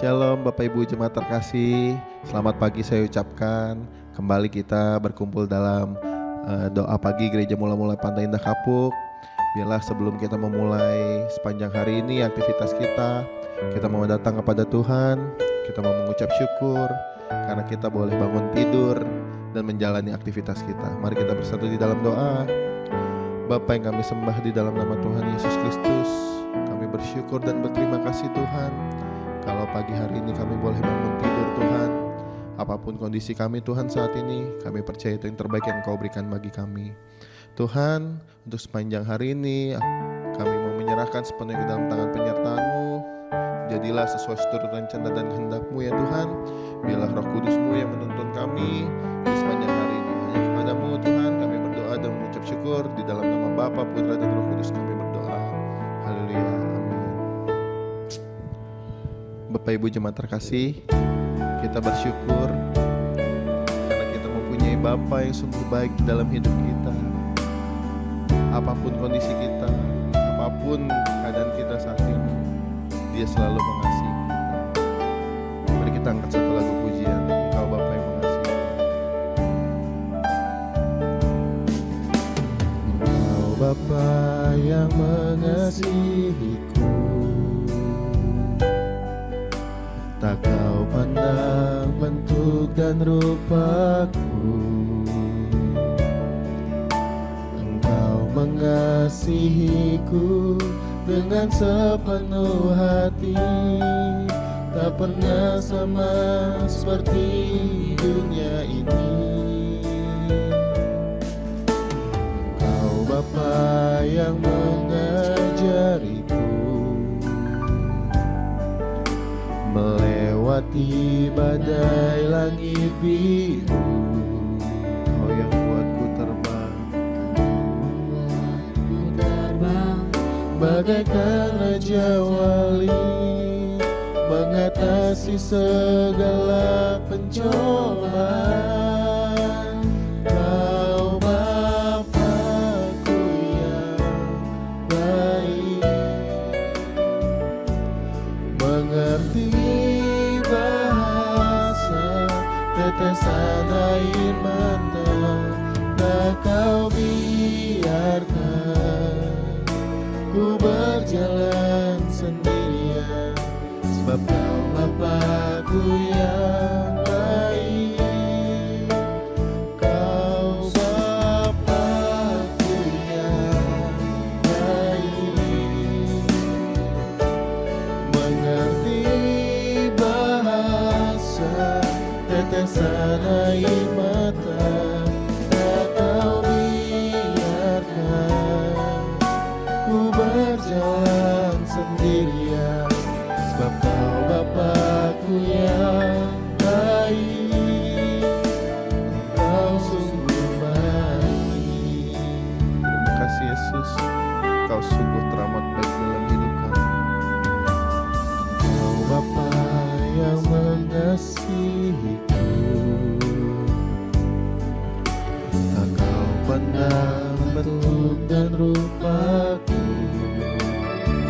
Shalom Bapak Ibu Jemaat terkasih, selamat pagi saya ucapkan. Kembali kita berkumpul dalam doa pagi Gereja Mula-Mula Pantai Indah Kapuk. Biarlah sebelum kita memulai sepanjang hari ini aktivitas kita mau datang kepada Tuhan. Kita mau mengucap syukur karena kita boleh bangun tidur dan menjalani aktivitas kita. Mari kita bersatu di dalam doa. Bapa yang kami sembah di dalam nama Tuhan Yesus Kristus, kami bersyukur dan berterima kasih Tuhan. Kalau pagi hari ini kami boleh bangun tidur Tuhan, apapun kondisi kami Tuhan saat ini, kami percaya itu yang terbaik yang Engkau berikan bagi kami. Tuhan, untuk sepanjang hari ini kami mau menyerahkan sepenuhnya ke dalam tangan penyertaan-Mu. Jadilah sesuai seturut rencana dan kehendak-Mu ya Tuhan. Biarlah Roh Kudus-Mu yang menuntun kami di sepanjang hari ini. Hanya kepada-Mu Tuhan kami berdoa dan mengucap syukur. Di dalam nama Bapa, Putra dan Roh Kudus kami berdoa. Haleluya. Bapak Ibu Jemaat terkasih, kita bersyukur karena kita mempunyai Bapa yang sungguh baik di dalam hidup kita. Apapun kondisi kita, apapun keadaan kita saat ini, Dia selalu mengasihi kita. Mari kita angkat satu lagu pujian, Engkau Bapa yang mengasihi. Engkau Bapa yang mengasihiku, tak kau pandang bentuk dan rupaku. Engkau mengasihiku dengan sepenuh hati, tak pernah sama seperti dunia ini. Engkau Bapa yang mengajariku melewati badai langit biru. Kau yang buatku terbang, bagaikan Raja Wali, mengatasi segala pencobaan. Kau Bapa-Ku yang baik, mengerti tetesan air mata, tak kau biarkan ku berjalan sendirian, sebab kau Bapa-Ku yang baik. Kau Bapa-Ku yang baik, mengerti bahasa tetesan air mata, tak kau biarkan ku berjalan sendirian, sebab kau Bapa-Ku yang baik. Kau sungguh baik. Terima kasih Yesus, Kau sungguh teramat baik dalam hidup kami. Kau Bapa yang mengasihiku, tak kau pandang bentuk dan rupaku.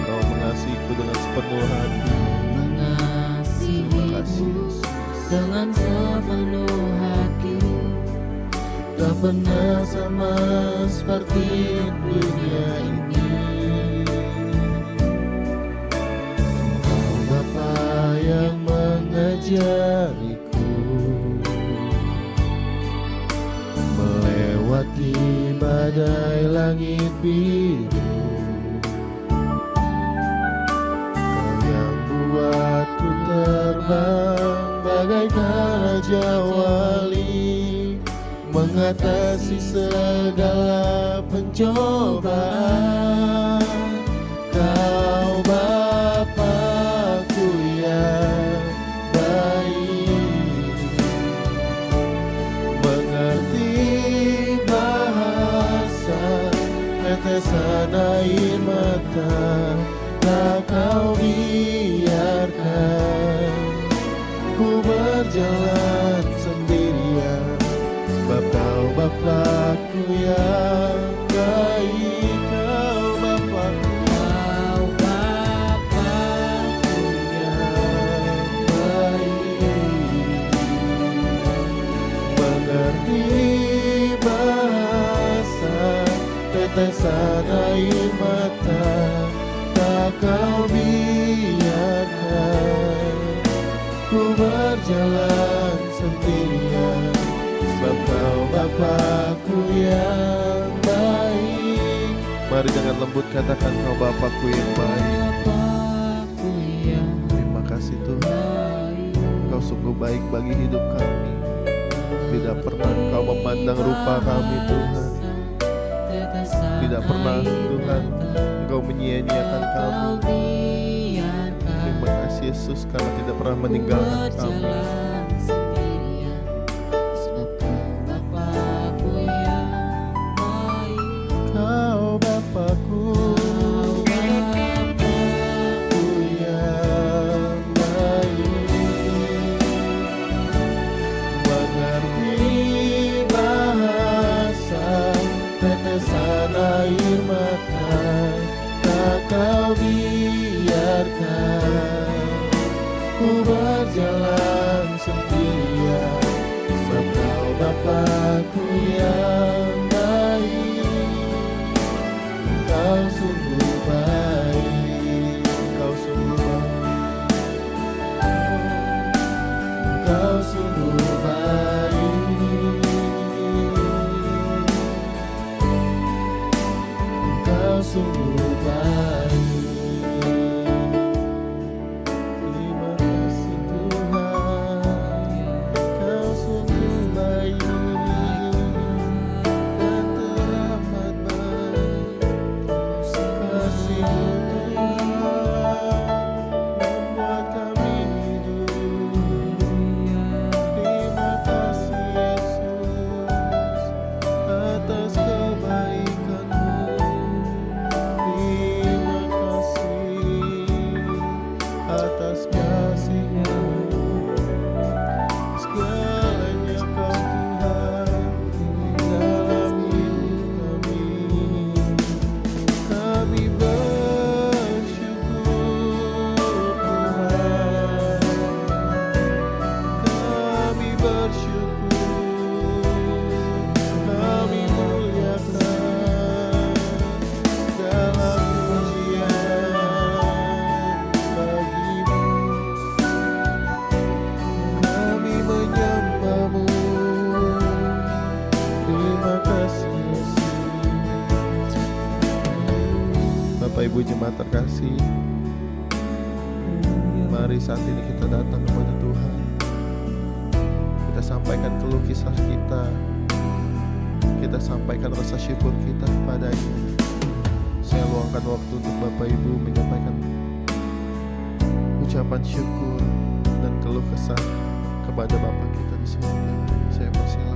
Kau mengasihiku dengan sepenuh hati, mengasihiku dengan sepenuh hati, tak pernah sama seperti dunia ini. Kau Bapa yang mengajariku melewati badai langit biru. Kau yang buatku terbang bagaikan Raja Wali, mengatasi segala pencobaan. Kau Bapa-Ku yang baik, mengerti bahasa tetesan air mata, tak kau biarkan ku berjalan sendirian, sebab kau Bapa-Ku yang baik. Kau Bapa-Ku, kau Bapa-Ku yang berjalan sendirian, sebab Kau Bapakku yang baik. Mari dengan lembut katakan, Kau Bapakku yang baik. Bapakku yang Terima kasih Tuhan, baik. Kau sungguh baik bagi hidup kami. Tidak pernah Kau memandang rupa kami Tuhan. Tidak pernah Tuhan Engkau menyia-nyiakan kami. Terima kasih Yesus karena tidak pernah meninggalkan kami. Berjalan sendirian, sebab Kau Bapakku yang baik. Kau Bapakku yang baik, mengerti bahasa tetesan air mata, tak Kau biarkan ku berjalan sendirian, sebab Kau Bapakku yang baik. Kau sungguh baik, Kau sungguh baik, Kau sungguh baik, Kau sungguh baik. Terima kasih Tuhan, Kau sungguh baik dan teramat baik. Kasih Tuhan membuat kami hidup. Terima kasih Yesus atas kebaikan-Mu. Terima kasih atas kasih-Mu. Segalanya Kau Tuhan dalam hidup kami. Kami bersyukur Tuhan, kami bersyukur, kami muliakan segala pujian bagi-Mu. Kami menyembah-Mu. Terima kasih Yesus. Bapak Ibu jemaat terkasih, mari saat ini kita datang kepada Tuhan. Kita sampaikan keluh kisah kita. Kita sampaikan rasa syukur kita kepada-Nya. Saya luangkan waktu untuk Bapak Ibu menyampaikan ucapan syukur dan keluh kesah kepada Bapa kita di surga. Saya persilahkan.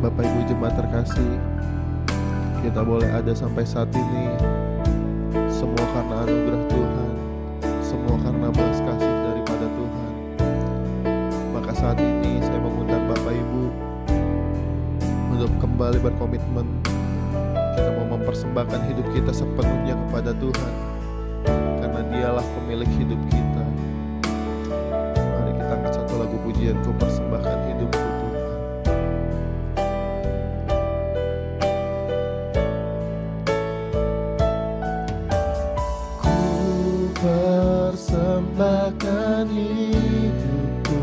Bapak Ibu jemaat terkasih, kita boleh ada sampai saat ini semua karena anugerah Tuhan, semua karena belas kasih daripada Tuhan. Maka saat ini saya mengundang Bapak Ibu untuk kembali berkomitmen. Kita mau mempersembahkan hidup kita sepenuhnya kepada Tuhan, karena Dialah pemilik hidup kita. Mari kita angkat satu lagu pujian, Ku persembahkan hidupku Tuhan. Persembahkan hidupku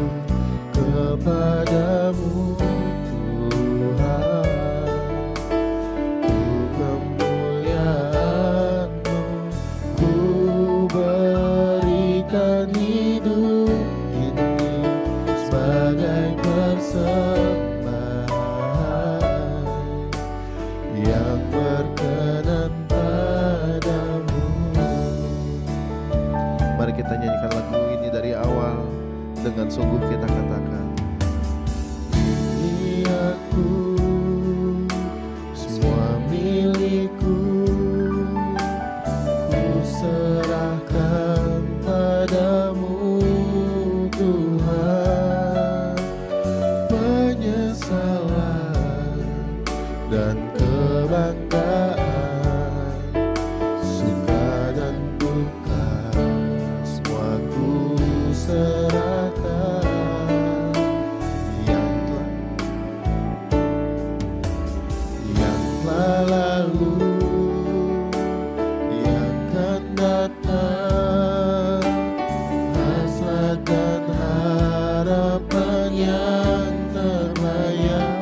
kepadamu Tuhan, ku kemuliaan-Mu, ku berikan hidup ini sebagai dan kebanggaan, suka dan duka, semua ku serahkan. Yang telah lalu, yang akan datang, hasrat dan harapan yang terbayang,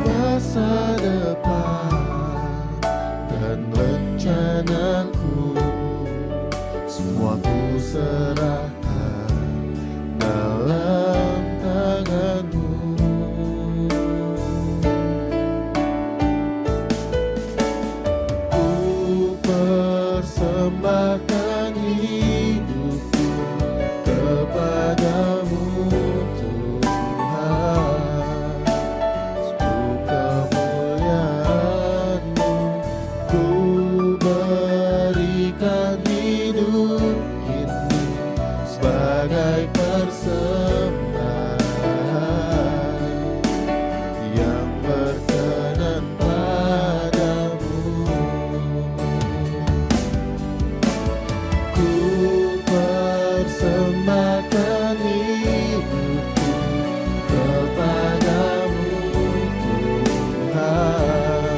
masa depan dan rencanaku, semua ku serahkan dalam tanganmu. Ku persembahkan hidupku kepadamu Tuhan, untuk kemuliaan-Mu ku berikan hidup ini sebagai persembahan yang berkenan padamu. Ku persembahkan hidupku kepadamu Tuhan,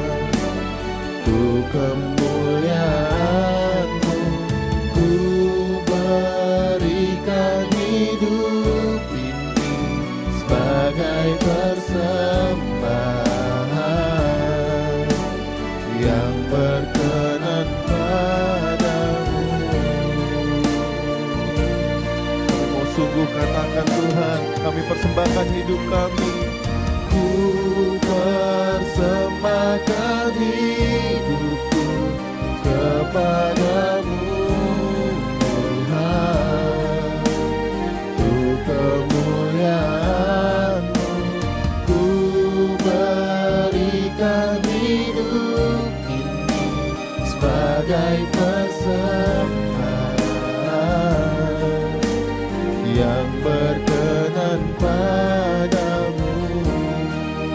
untuk kemuliaan-Mu ku berikan hidup ini sebagai persembahan yang berkenan padamu. Kami mau sungguh katakan Tuhan, kami persembahkan hidup kami. Ku persembahkan hidupku kepadamu Tuhan, untuk kemuliaan-Mu ku berikan hidup ini sebagai persembahan yang berkenan padamu.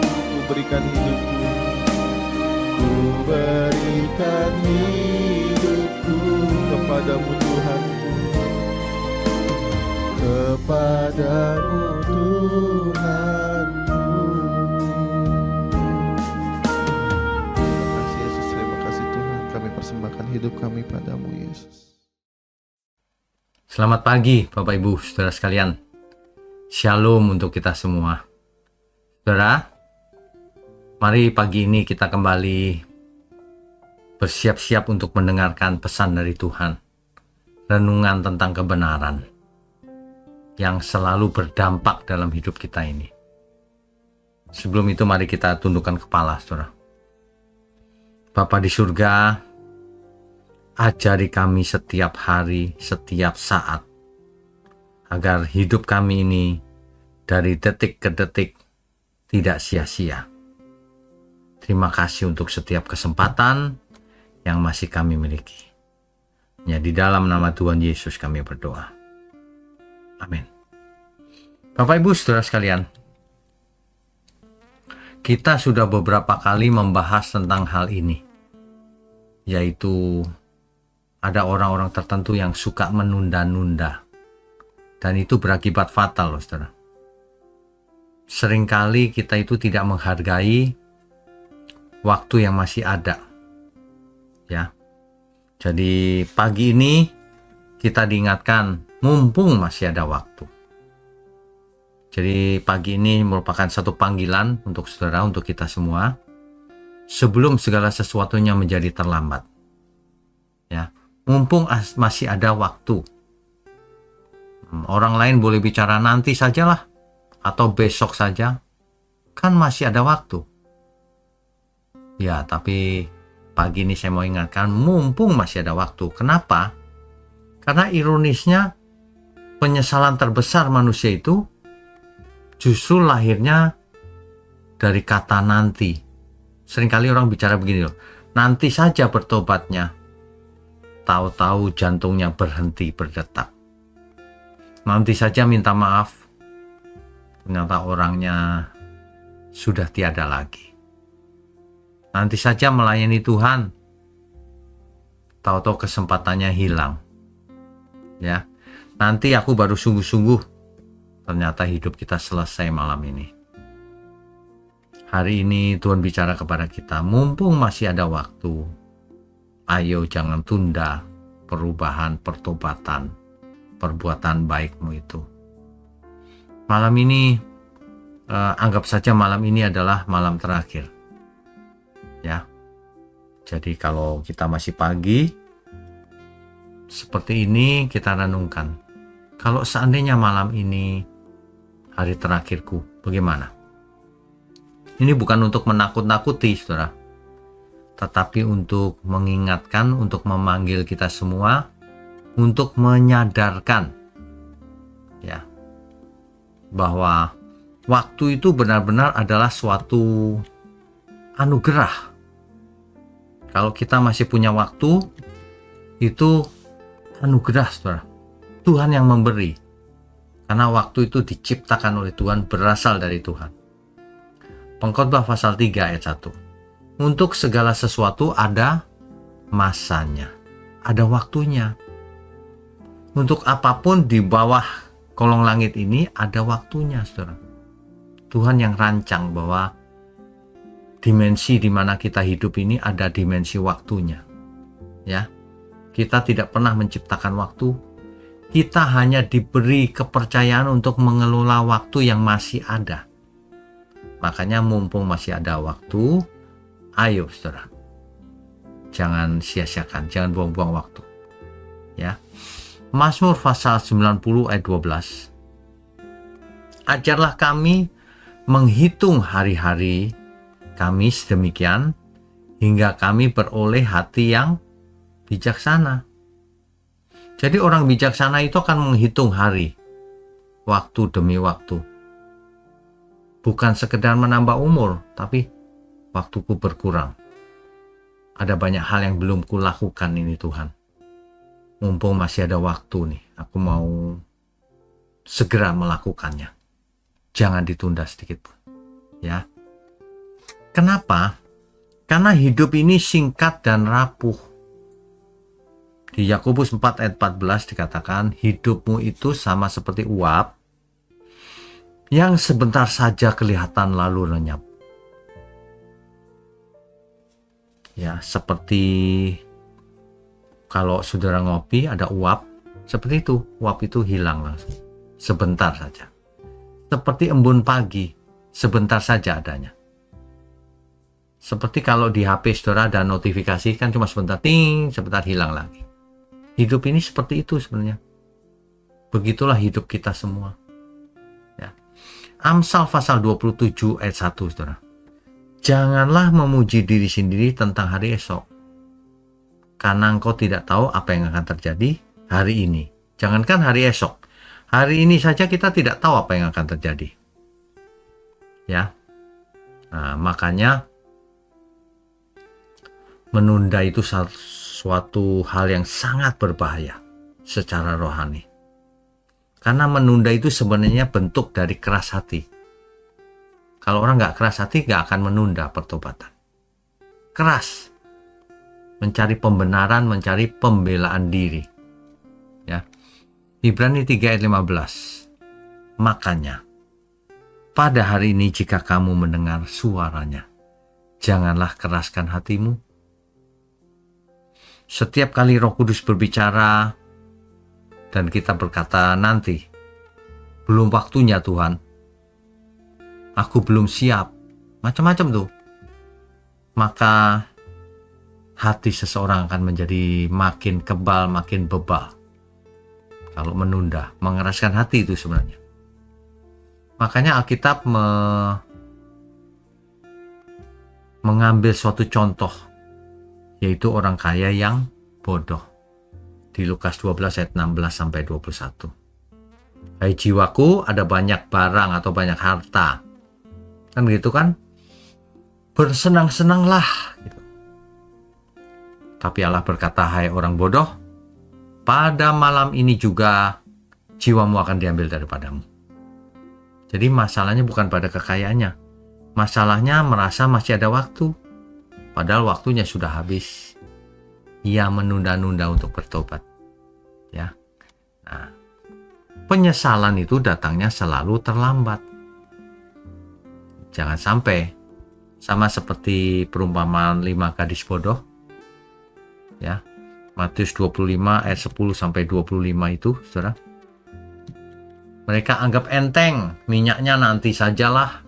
Ku berikan hidupku, ku berikan hidupku kepadamu Tuhan, kepadamu Tuhanku. Terima kasih Yesus, terima kasih Tuhan. Kami persembahkan hidup kami padamu Yesus. Selamat pagi Bapak Ibu Saudara sekalian. Shalom untuk kita semua. Saudara, mari pagi ini kita kembali bersiap-siap untuk mendengarkan pesan dari Tuhan. Renungan tentang kebenaran yang selalu berdampak dalam hidup kita ini. Sebelum itu mari kita tundukkan kepala, Saudara. Bapa di surga, ajari kami setiap hari, setiap saat, agar hidup kami ini dari detik ke detik tidak sia-sia. Terima kasih untuk setiap kesempatan yang masih kami miliki. Ya, di dalam nama Tuhan Yesus kami berdoa. Amin. Bapak Ibu Saudara sekalian, kita sudah beberapa kali membahas tentang hal ini, yaitu ada orang-orang tertentu yang suka menunda-nunda, dan itu berakibat fatal loh saudara. Seringkali kita itu tidak menghargai waktu yang masih ada. Ya. Jadi pagi ini kita diingatkan mumpung masih ada waktu. Jadi pagi ini merupakan satu panggilan untuk saudara, untuk kita semua, sebelum segala sesuatunya menjadi terlambat. Ya, mumpung masih ada waktu. Orang lain boleh bicara nanti sajalah, atau besok saja, kan masih ada waktu. Ya, tapi pagi ini saya mau ingatkan, mumpung masih ada waktu. Kenapa? Karena ironisnya, penyesalan terbesar manusia itu justru lahirnya dari kata nanti. Seringkali orang bicara begini loh, nanti saja bertobatnya. Tahu-tahu jantungnya berhenti berdetak. Nanti saja minta maaf, ternyata orangnya sudah tiada lagi. Nanti saja melayani Tuhan. Tahu-tahu kesempatannya hilang. Ya. Nanti aku baru sungguh-sungguh. Ternyata hidup kita selesai malam ini. Hari ini Tuhan bicara kepada kita, mumpung masih ada waktu. Ayo jangan tunda perubahan, pertobatan, perbuatan baikmu itu. Malam ini, anggap saja malam ini adalah malam terakhir. Ya. Jadi kalau kita masih pagi, seperti ini kita renungkan. Kalau seandainya malam ini hari terakhirku, bagaimana? Ini bukan untuk menakut-nakuti, saudara. Tetapi untuk mengingatkan, untuk memanggil kita semua, untuk menyadarkan, ya, bahwa waktu itu benar-benar adalah suatu anugerah. Kalau kita masih punya waktu, itu anugerah, saudara. Tuhan yang memberi. Karena waktu itu diciptakan oleh Tuhan, berasal dari Tuhan. Pengkhotbah pasal 3 ayat 1. Untuk segala sesuatu ada masanya, ada waktunya. Untuk apapun di bawah kolong langit ini ada waktunya, saudara. Tuhan yang rancang bahwa dimensi di mana kita hidup ini ada dimensi waktunya. Ya. Kita tidak pernah menciptakan waktu. Kita hanya diberi kepercayaan untuk mengelola waktu yang masih ada. Makanya mumpung masih ada waktu, ayo saudara. Jangan sia-siakan, jangan buang-buang waktu. Ya. Mazmur pasal 90 ayat 12. Ajarlah kami menghitung hari-hari kami sedemikian hingga kami beroleh hati yang bijaksana. Jadi orang bijaksana itu akan menghitung hari, waktu demi waktu. Bukan sekedar menambah umur, tapi waktuku berkurang. Ada banyak hal yang belum kulakukan ini Tuhan. Mumpung masih ada waktu nih, aku mau segera melakukannya. Jangan ditunda sedikit pun. Ya. Kenapa? Karena hidup ini singkat dan rapuh. Di Yakobus 4 ayat 14 dikatakan, hidupmu itu sama seperti uap yang sebentar saja kelihatan lalu lenyap. Ya, seperti kalau saudara ngopi ada uap, seperti itu, uap itu hilang langsung. Sebentar saja. Seperti embun pagi, sebentar saja adanya. Seperti kalau di HP saudara ada notifikasi kan cuma sebentar, ting, sebentar hilang lagi. Hidup ini seperti itu sebenarnya. Begitulah hidup kita semua. Ya. Amsal pasal 27 ayat 1 saudara. Janganlah memuji diri sendiri tentang hari esok. Karena engkau tidak tahu apa yang akan terjadi hari ini. Jangankan hari esok. Hari ini saja kita tidak tahu apa yang akan terjadi. Ya. Nah, makanya menunda itu suatu hal yang sangat berbahaya secara rohani. Karena menunda itu sebenarnya bentuk dari keras hati. Kalau orang nggak keras hati, nggak akan menunda pertobatan. Keras. Mencari pembenaran, mencari pembelaan diri. Ya. Ibrani 3 ayat 15. Makanya, pada hari ini jika kamu mendengar suaranya, janganlah keraskan hatimu. Setiap kali Roh Kudus berbicara dan kita berkata nanti, belum waktunya Tuhan, aku belum siap, macam-macam tuh, maka hati seseorang akan menjadi makin kebal, makin bebal. Kalau menunda, mengeraskan hati itu sebenarnya. Makanya Alkitab mengambil suatu contoh, yaitu orang kaya yang bodoh. Di Lukas 12 ayat 16 sampai 21. Hai jiwaku, ada banyak barang atau banyak harta. Kan gitu kan? Bersenang-senanglah. Gitu. Tapi Allah berkata, hai orang bodoh, pada malam ini juga jiwamu akan diambil daripadamu. Jadi masalahnya bukan pada kekayaannya. Masalahnya merasa masih ada waktu. padahal waktunya sudah habis. Ia menunda-nunda untuk bertobat. Ya. Nah, penyesalan itu datangnya selalu terlambat. Jangan sampai sama seperti perumpamaan 5 gadis bodoh. Ya. Matius 25 ayat 10 sampai 25 itu, Saudara. Mereka anggap enteng, minyaknya nanti sajalah.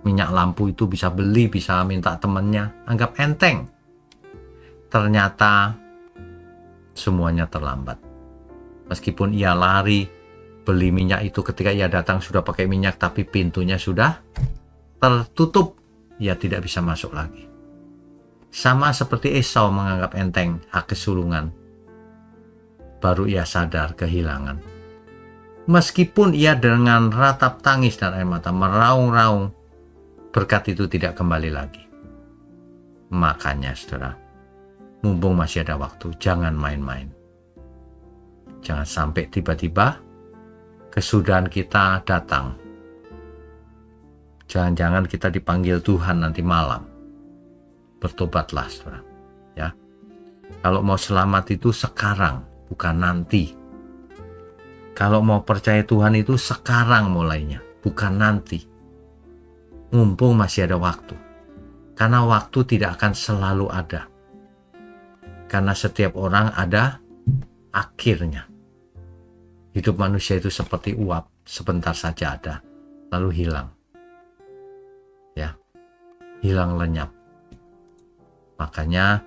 Minyak lampu itu bisa beli, bisa minta temannya. Anggap enteng. Ternyata semuanya terlambat. Meskipun ia lari beli minyak itu, ketika ia datang sudah pakai minyak, tapi pintunya sudah tertutup. Ia tidak bisa masuk lagi. Sama seperti Esau menganggap enteng hak kesulungan. Baru ia sadar kehilangan. Meskipun ia dengan ratap tangis dan air mata meraung-raung, berkat itu tidak kembali lagi. Makanya saudara, mumpung masih ada waktu, jangan main-main. Jangan sampai tiba-tiba kesudahan kita datang. Jangan-jangan kita dipanggil Tuhan nanti malam. Bertobatlah, saudara. Ya. Kalau mau selamat itu sekarang, bukan nanti. Kalau mau percaya Tuhan itu sekarang mulainya, bukan nanti. Mumpung masih ada waktu. Karena waktu tidak akan selalu ada. Karena setiap orang ada akhirnya. Hidup manusia itu seperti uap, sebentar saja ada, lalu hilang. Ya, hilang lenyap. Makanya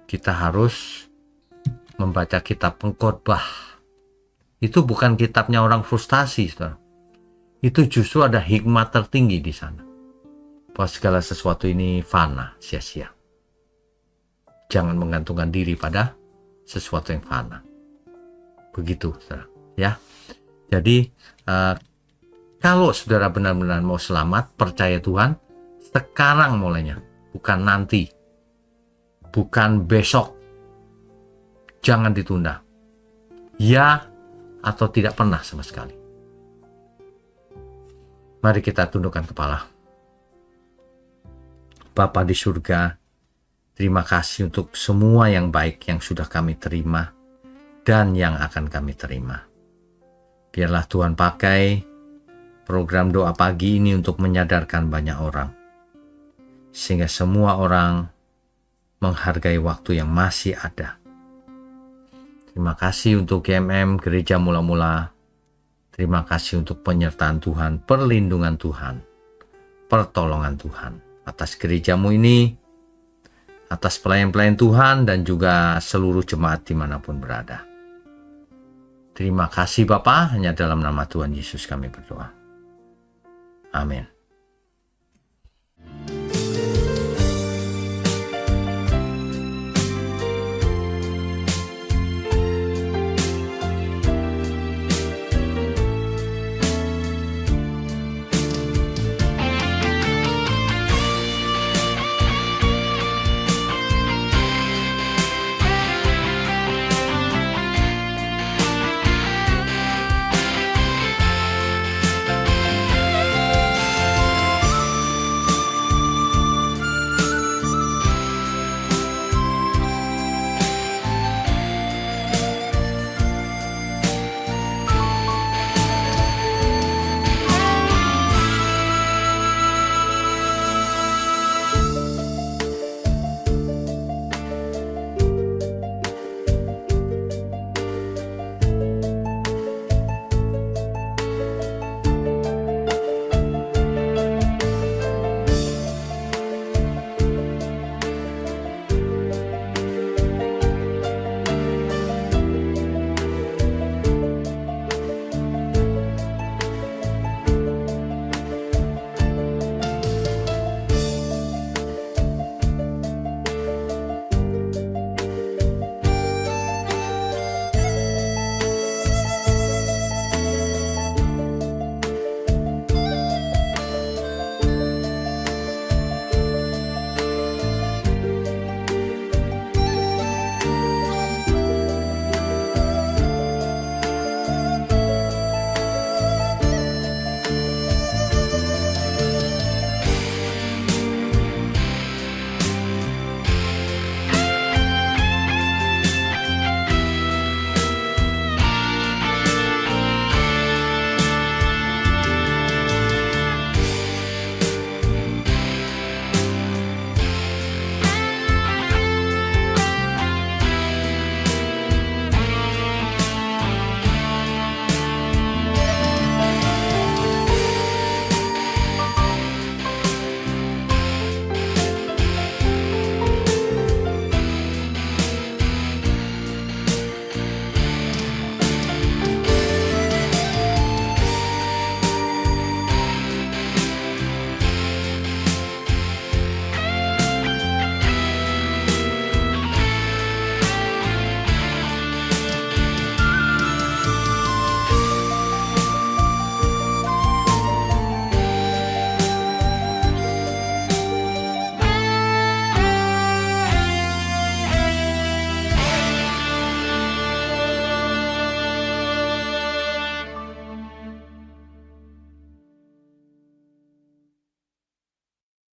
kita harus membaca kitab Pengkhotbah. Itu bukan kitabnya orang frustasi, saudara. Itu justru ada hikmat tertinggi di sana. Bahwa segala sesuatu ini fana, sia-sia. Jangan menggantungkan diri pada sesuatu yang fana. Begitu, saudara. Ya, jadi kalau saudara benar-benar mau selamat, percaya Tuhan, sekarang mulainya, bukan nanti, bukan besok. Jangan ditunda. Ya, atau tidak pernah sama sekali. Mari kita tundukkan kepala. Bapa di surga, terima kasih untuk semua yang baik yang sudah kami terima dan yang akan kami terima. Biarlah Tuhan pakai program doa pagi ini untuk menyadarkan banyak orang. Sehingga semua orang menghargai waktu yang masih ada. Terima kasih untuk GMM, Gereja Mula-Mula. Terima kasih untuk penyertaan Tuhan, perlindungan Tuhan, pertolongan Tuhan. Atas gerejamu ini, atas pelayan-pelayan Tuhan, dan juga seluruh jemaat dimanapun berada. Terima kasih Bapa, hanya dalam nama Tuhan Yesus kami berdoa. Amin.